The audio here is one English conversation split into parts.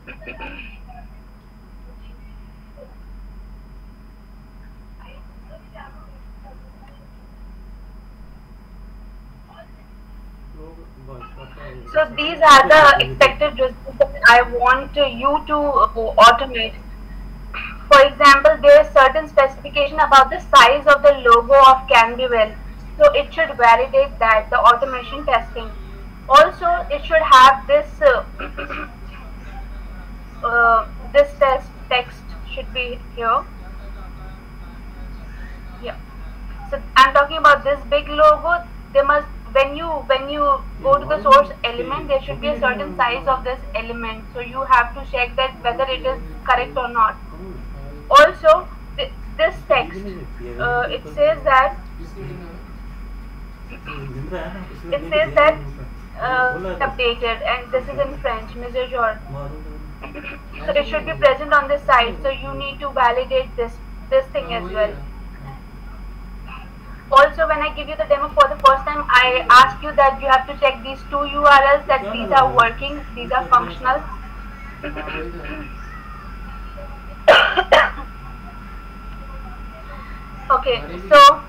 So these are the expected results that I want you to automate. For example, there is certain specification about the size of the logo of Candyville. So it should validate that the automation testing. Also, it should have this this text should be here. Yeah. So I'm talking about this big logo. They must when you go to the source element, there should be a certain size of this element. So you have to check that whether it is correct or not. Also, this text it says that updated, and this is in French, Mr. George. So it should be present on this side. So you need to validate this thing as well. Also, when I give you the demo for the first time, I ask you that you have to check these two URLs, that these are working, these are functional. Okay, so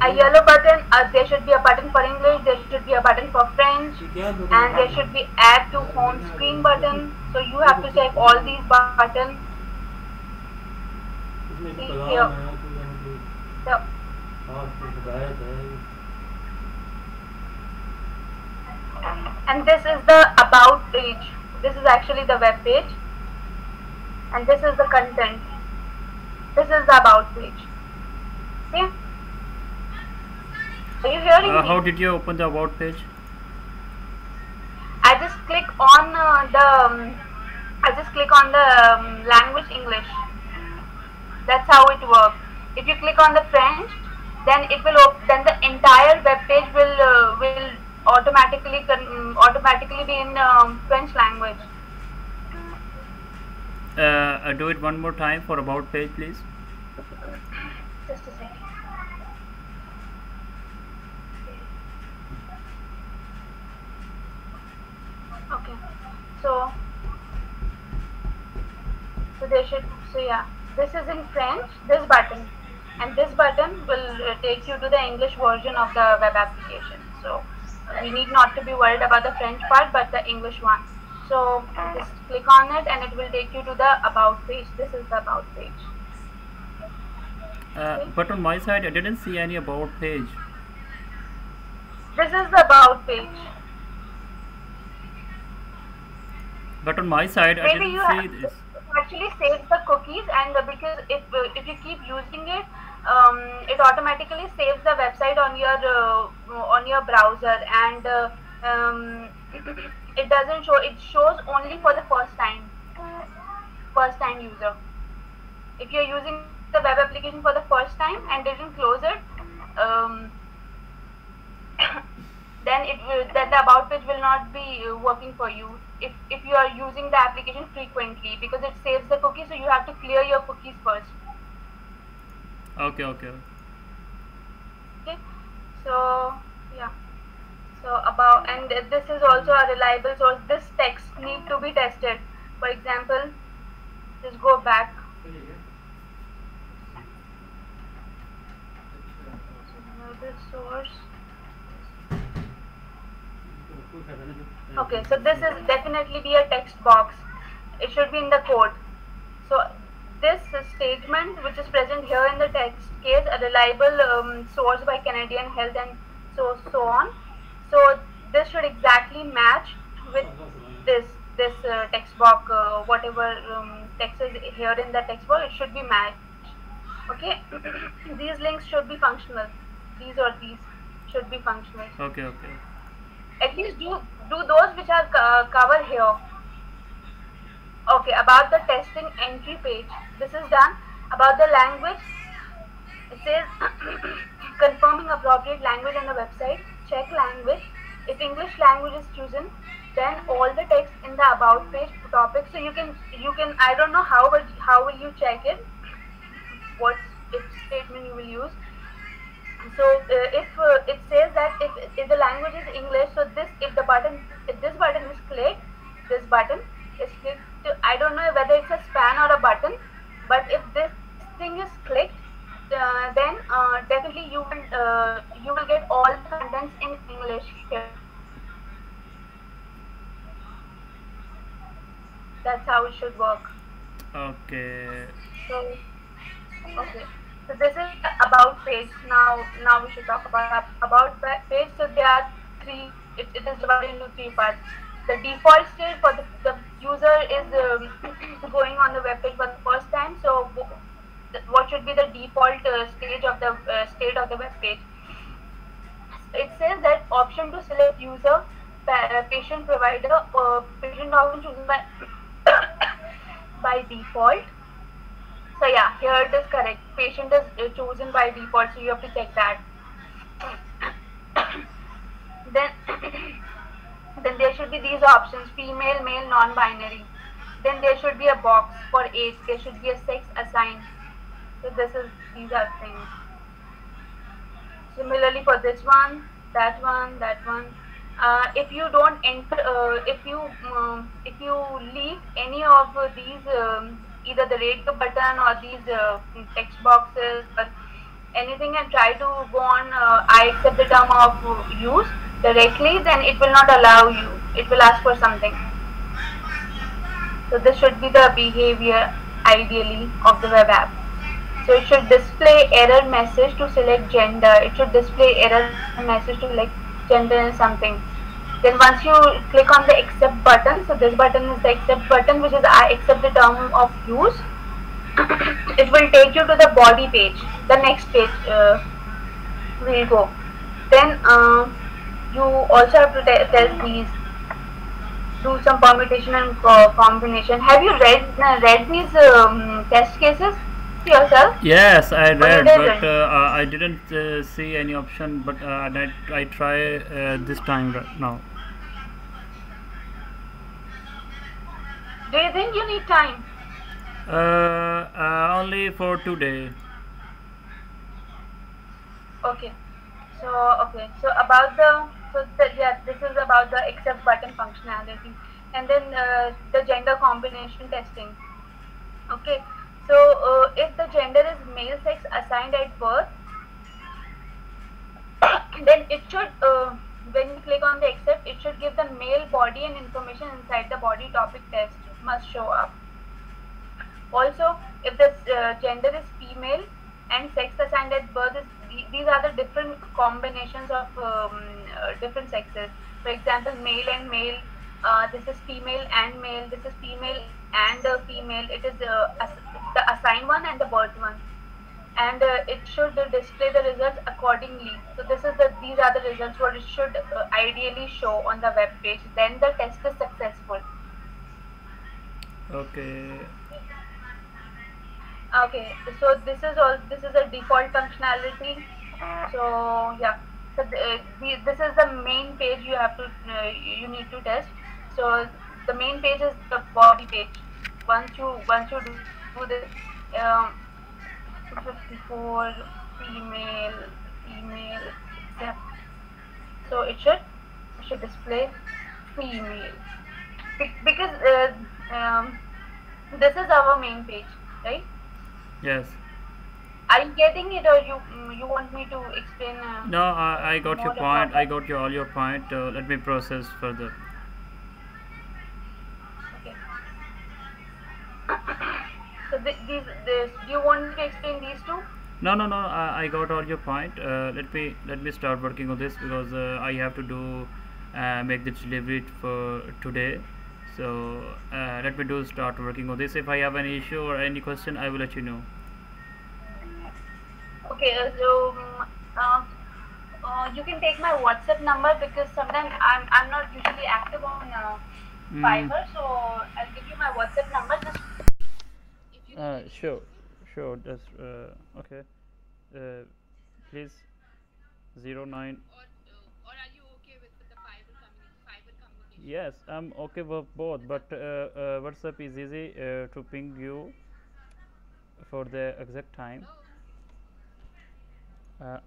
a yellow button, there should be a button for English, there should be a button for French, and there should be add to home screen button. So you have to check all these buttons. See here. So, and this is the about page. This is actually the web page, and this is the content. This is the about page. See? Are you hearing me? How did you open the about page? I just click on the language English. That's how it works. If you click on the French, then it will then the entire web page will automatically be in French language. Do it one more time for about page, please. Just a second. Okay. So yeah, this is in French, this button, and this button will take you to the English version of the web application. So we need not to be worried about the French part, but the English one. So just click on it and it will take you to the about page. This is the about page. Okay. But on my side I didn't see any about page. This is the about page. But on my side I didn't see this. It actually saves the cookies, and because if you keep using it, it automatically saves the website on your browser, and it doesn't show. It shows only for the first time user. If you're using the web application for the first time and didn't close it, then the about page will not be working for you if you are using the application frequently, because it saves the cookies, so you have to clear your cookies first. Okay. So yeah, so about, and this is also a reliable source. This text need to be tested. For example, just go back. This source. Okay, so this is definitely be a text box. It should be in the code. So this statement, which is present here in the text case, a reliable source by Canadian Health and so on. So this should exactly match with this text box. Whatever text is here in the text box, it should be matched. Okay, these links should be functional. These should be functional. Okay. At least do those which are covered here. Okay, about the testing entry page, this is done. About the language, it says confirming appropriate language on the website. Check language. If English language is chosen, then all the text in the about page topic. So you can I don't know how will you check it? What statement you will use? So if it says that if the language is English, so if this button is clicked, this button is clicked, I don't know whether it's a span or a button, but if this thing is clicked, then definitely you will get all the contents in English here. That's how it should work. Okay. So okay. So this is the about page. Now we should talk about page. So there are three. It is divided into three parts. The default state for the user is going on the web page for the first time. So what should be the default state of the web page? It says that option to select user, patient provider, patient option chosen by by default. So yeah, here it is correct. Patient is chosen by default, so you have to check that. Then, then there should be these options: female, male, non-binary. Then there should be a box for age. There should be a sex assigned. So these are things. Similarly for this one, that one, that one. If you don't enter, if you leave any of these, either the radio button or these text boxes or anything, and try to go on, I accept the term of use directly, then it will not allow you. It will ask for something. So this should be the behavior ideally of the web app. So it should display error message to select gender. It should display error message to select gender and something. Then once you click on the accept button, so this button is the accept button, which is I accept the term of use. It will take you to the body page. The next page will go. Then you also have to test these, do some permutation and combination. Have you read these test cases yourself? Yes, I read, but I didn't see any option. But I try this time right now. Do you think you need time? Only for today. Okay. So about yeah, this is about the accept button functionality, and then the gender combination testing. Okay. So if the gender is male sex assigned at birth, then it should, when you click on the accept, it should give the male body and information inside the body topic test must show up. Also, if the gender is female and sex assigned at birth is, these are the different combinations of different sexes. For example, male and male. This is female and male. This is female and female. It is the assigned one and the birth one, and it should display the results accordingly. So these are the results what it should ideally show on the web page. Then the test is successful. Okay. Okay, so this is a default functionality. So yeah, so this is the main page you have to you need to test. So the main page is the body page. Once you do this, 254 female accept. So it should display female because this is our main page, right? Yes. Are you getting it, or you want me to explain? No, I got your point. I got all your point. Let me process further. Okay. So do you want me to explain these two? No. I got all your point. Let me start working on this because I have to do make the delivery for today. So let me start working on this. If I have any issue or any question, I will let you know. Okay, so you can take my WhatsApp number because sometimes I'm not usually active on Fiverr, so I'll give you my WhatsApp number. Just Sure. That's okay. Please 09. Or are you okay with the Fiverr communication? Yes, I'm okay with both, but WhatsApp is easy to ping you for the exact time.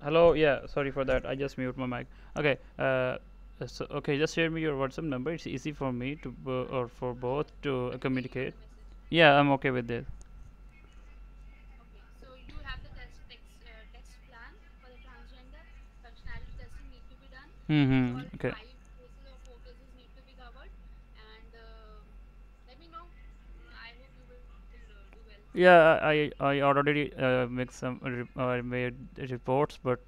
Hello, yeah, sorry for that. I just mute my mic. Okay, okay, just share me your WhatsApp number. It's easy for me to or for both to communicate. Yeah, I'm okay with this. Okay, so you have the text plan for the transgender functionality testing need to be done. So Mm-hmm. already Okay. five cases or four cases need to be covered, and let me know. I hope you will do well. Yeah, I already made reports, but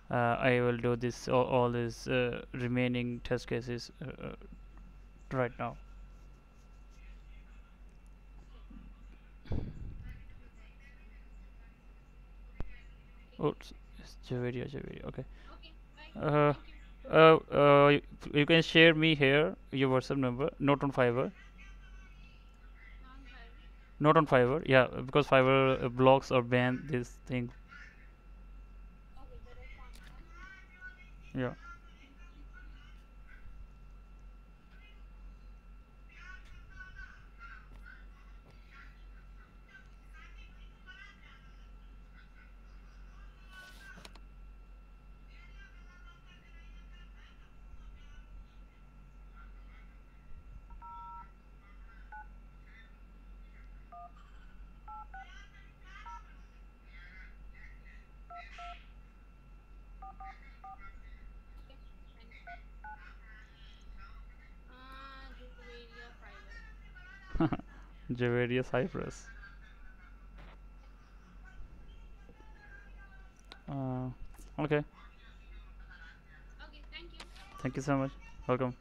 I will do this all these remaining test cases right now. Okay, okay, Oh, it's Javeria. Okay. okay. Bye. Uh, Thank you. you can share me here your WhatsApp number, not on Fiverr. Non-fiber. Not on Fiverr, yeah, because Fiverr blocks or ban this thing. Okay, that is fine then. Yeah. Okay, thanks. Juveria fiber. Javeria Cypress. Uh, okay. Okay, thank you. Thank you so much. Welcome.